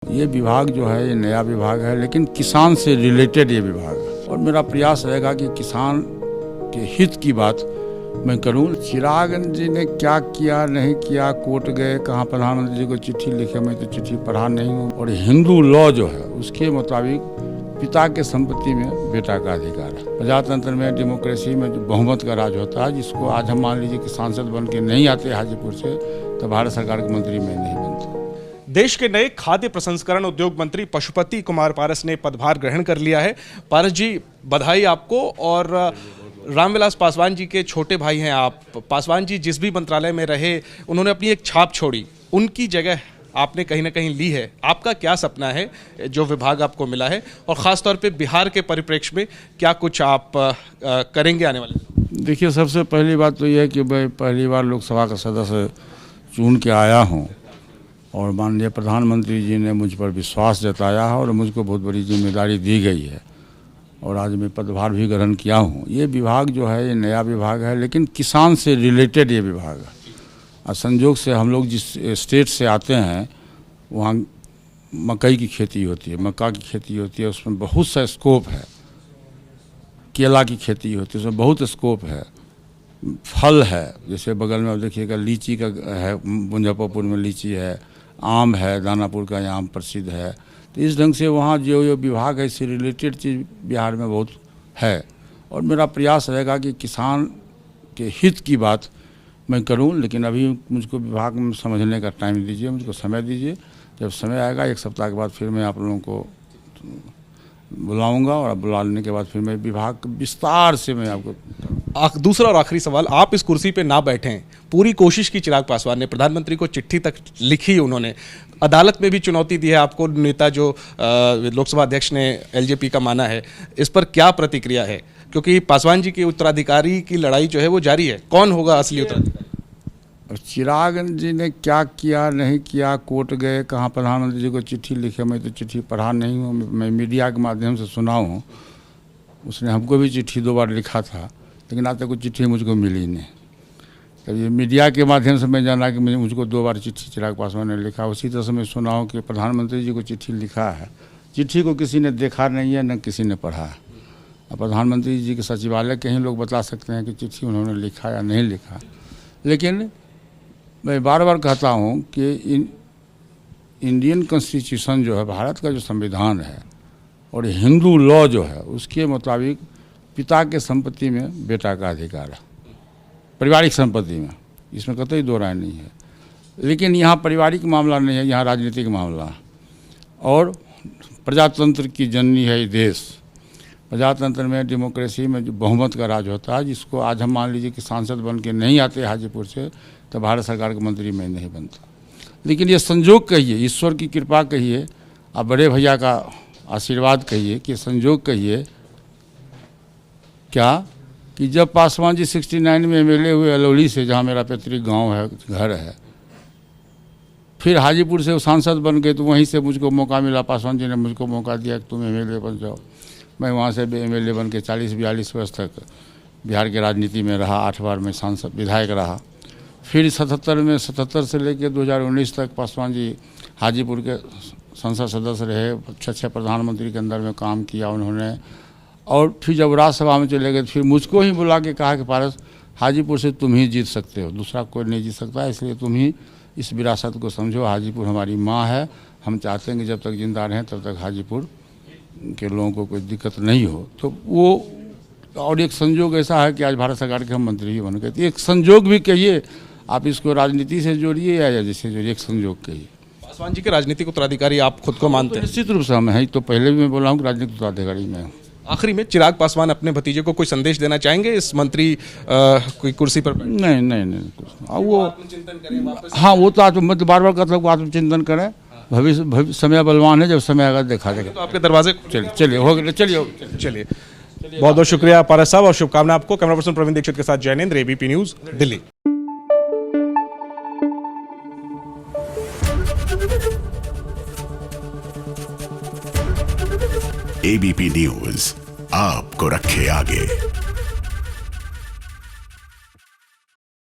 ये विभाग जो है ये नया विभाग है, लेकिन किसान से रिलेटेड ये विभाग है और मेरा प्रयास रहेगा कि किसान के हित की बात मैं करूं। चिराग जी ने क्या किया नहीं किया, कोर्ट गए, कहाँ प्रधानमंत्री जी को चिट्ठी लिखे, मैं तो चिट्ठी पढ़ा नहीं हूँ। और हिंदू लॉ जो है उसके मुताबिक पिता के संपत्ति में बेटा का अधिकार है। प्रजातंत्र में, डेमोक्रेसी में जो बहुमत का राज होता है, जिसको आज हम मान लीजिए कि सांसद बन के नहीं आते हाजीपुर से, तो भारत सरकार के मंत्री में नहीं बनते। देश के नए खाद्य प्रसंस्करण उद्योग मंत्री पशुपति कुमार पारस ने पदभार ग्रहण कर लिया है। पारस जी, बधाई आपको। और रामविलास पासवान जी के छोटे भाई हैं आप। पासवान जी जिस भी मंत्रालय में रहे, उन्होंने अपनी एक छाप छोड़ी, उनकी जगह आपने कहीं ना कहीं ली है। आपका क्या सपना है जो विभाग आपको मिला है, और ख़ास तौर पे बिहार के परिप्रेक्ष्य में क्या कुछ आप करेंगे आने वाले? देखिए, सबसे पहली बात तो यह है कि मैं पहली बार लोकसभा का सदस्य चुन के आया हूँ और माननीय प्रधानमंत्री जी ने मुझ पर विश्वास जताया है और मुझको बहुत बड़ी जिम्मेदारी दी गई है और आज मैं पदभार भी ग्रहण किया हूँ। ये विभाग जो है ये नया विभाग है, लेकिन किसान से रिलेटेड ये विभाग है। और संयोग से हम लोग जिस स्टेट से आते हैं वहाँ मकई की खेती होती है, मक्का की खेती होती है, उसमें बहुत सा स्कोप है। केला की खेती होती है, उसमें बहुत स्कोप है। फल है, जैसे बगल में आप देखिएगा लीची का है, मुजफ्फरपुर में लीची है, आम है, दानापुर का आम प्रसिद्ध है। तो इस ढंग से वहाँ जो विभाग है इससे रिलेटेड चीज़ बिहार में बहुत है और मेरा प्रयास रहेगा कि किसान के हित की बात मैं करूं। लेकिन अभी मुझको विभाग में समझने का टाइम दीजिए, मुझको समय दीजिए। जब समय आएगा 1 सप्ताह के बाद फिर मैं आप लोगों को बुलाऊंगा और बुलाने के बाद फिर मैं विभाग विस्तार से मैं आपको। दूसरा और आखिरी सवाल, आप इस कुर्सी पे ना बैठें, पूरी कोशिश की चिराग पासवान ने, प्रधानमंत्री को चिट्ठी तक लिखी उन्होंने, अदालत में भी चुनौती दी है आपको, नेता जो लोकसभा अध्यक्ष ने एलजेपी का माना है, इस पर क्या प्रतिक्रिया है? क्योंकि पासवान जी के उत्तराधिकारी की लड़ाई जो है वो जारी है, कौन होगा असली उत्तराधिकारी? चिराग जी ने क्या किया नहीं किया, कोर्ट गए, कहाँ प्रधानमंत्री जी को चिट्ठी लिखे, मैं तो चिट्ठी पढ़ा नहीं हूँ, मैं मीडिया के माध्यम से सुना हूँ। उसने हमको भी चिट्ठी 2 बार लिखा था, लेकिन आज तक कोई चिट्ठी मुझको मिली नहीं। तब ये मीडिया के माध्यम से मैं जाना कि मुझको 2 बार चिट्ठी चिराग पासवान ने लिखा। उसी तरह से मैं सुना हूँ कि प्रधानमंत्री जी को चिट्ठी लिखा है, चिट्ठी को किसी ने देखा नहीं है, न किसी ने पढ़ा है। अब प्रधानमंत्री जी के सचिवालय के ही लोग बता सकते हैं कि चिट्ठी उन्होंने लिखा या नहीं लिखा। लेकिन मैं बार बार कहता हूँ कि इंडियन कॉन्स्टिट्यूशन जो है, भारत का जो संविधान है और हिंदू लॉ जो है उसके मुताबिक पिता के संपत्ति में बेटा का अधिकार है, पारिवारिक संपत्ति में, इसमें कतई दो राय नहीं है। लेकिन यहाँ पारिवारिक मामला नहीं है, यहाँ राजनीतिक मामला है। और प्रजातंत्र की जननी है ये देश। प्रजातंत्र में, डेमोक्रेसी में जो बहुमत का राज होता है, जिसको आज हम मान लीजिए कि सांसद बन के नहीं आते हाजीपुर से, तो भारत सरकार के मंत्री में नहीं बनता। लेकिन ये संजोग कहिए, ईश्वर की कृपा कहिए, अब बड़े भैया का आशीर्वाद कहिए, कि संजोग कहिए क्या कि जब पासवान जी 69 में एमएलए हुए अलौली से, जहाँ मेरा पैतृक गांव है, घर है, फिर हाजीपुर से वो सांसद बन गए, तो वहीं से मुझको मौका मिला। पासवान जी ने मुझको मौका दिया कि तुम एमएलए बन जाओ। मैं वहाँ से एमएलए बन के 40-42 वर्ष तक बिहार की राजनीति में रहा। 8 बार मैं सांसद विधायक रहा। फिर 77 से लेकर 2019 तक पासवान जी हाजीपुर के संसद सदस्य रहे। 6 प्रधानमंत्री के अंदर में काम किया उन्होंने। और फिर जब राज्यसभा में चले गए, फिर मुझको ही बुला के कहा कि पारस, हाजीपुर से तुम ही जीत सकते हो, दूसरा कोई नहीं जीत सकता, इसलिए तुम ही इस विरासत को समझो। हाजीपुर हमारी माँ है, हम चाहते हैं कि जब तक जिंदा रहें तब तक हाजीपुर के लोगों को कोई दिक्कत नहीं हो। तो वो, और एक संजोग ऐसा है कि आज भारत सरकार के हम मंत्री ही बन गए। तो एक संजोग भी कहिए, आप इसको राजनीति से जोड़िए या जैसे जोड़िए, एक संजोग कहिए। पासवान जी के राजनीतिक उत्तराधिकारी आप खुद को मानते हैं? निश्चित रूप से हम हैं, तो पहले भी मैं बोला हूँ कि राजनीतिक उत्तराधिकारी में हूँ। आखिरी में चिराग पासवान अपने भतीजे को कोई संदेश देना चाहेंगे इस मंत्री कोई कुर्सी पर? नहीं वो आत्मचिंतन करें वापस। हाँ, वो तो मैं बार बार कहता हूँ आत्मचिंतन करें। भविष्य समय बलवान है, जब समय आएगा देखा जाएगा। तो आपके दरवाजे चलिए हो गए, चलिए। बहुत बहुत शुक्रिया पारस साहब और शुभकामनाएं आपको। कैमरा पर्सन प्रवीण दीक्षित के साथ Jainendra, ABP news, Delhi. ABP news आपको रखे आगे।